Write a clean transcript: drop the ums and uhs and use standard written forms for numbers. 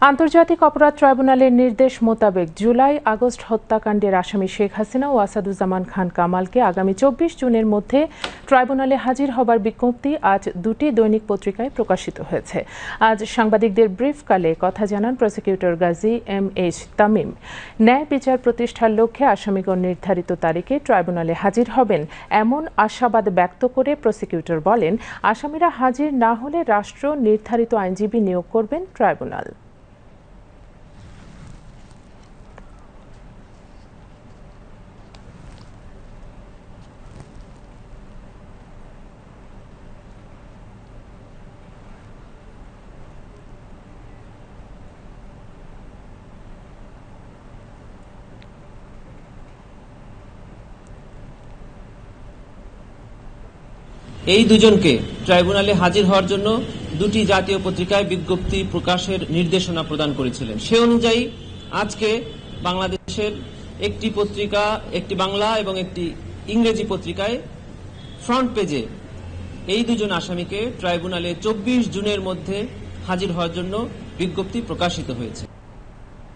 আন্তর্জাতিক অপরাধ ট্রাইব্যুনালের নির্দেশ মোতাবেক জুলাই-আগস্ট হত্যাকাণ্ডের আসামি শেখ হাসিনা ও আসাদুজ্জামান খান কামালকে আগামী ২৪ জুনের মধ্যে ট্রাইব্যুনালে হাজির হবার বিজ্ঞপ্তি আজ দুটি দৈনিক পত্রিকায় প্রকাশিত হয়েছে। আজ সাংবাদিকদের ব্রিফকালে কথা জানান প্রসিকিউটর গাজী এম.এইচ. তামিম। ন্যায় বিচার প্রতিষ্ঠার লক্ষ্যে আসামিগণ নির্ধারিত তারিখে ট্রাইব্যুনালে হাজির হবেন এমন আশাবাদ ব্যক্ত করে প্রসিকিউটর বলেন, আসামিরা হাজির না হলে রাষ্ট্র নির্ধারিত আইনজীবী নিয়োগ করবেন ট্রাইব্যুনাল। এই দুজনকে ট্রাইব্যুনালে হাজির হওয়ার জন্য দুটি জাতীয় পত্রিকায় বিজ্ঞপ্তি প্রকাশের নির্দেশনা প্রদান করেছিলেন। সে অনুযায়ী আজকে বাংলাদেশের একটি পত্রিকা, একটি বাংলা এবং একটি ইংরেজি পত্রিকায় ফ্রন্ট পেজে এই দুজন আসামিকে ট্রাইব্যুনালে ২৪ জুনের মধ্যে হাজির হওয়ার জন্য বিজ্ঞপ্তি প্রকাশিত হয়েছে।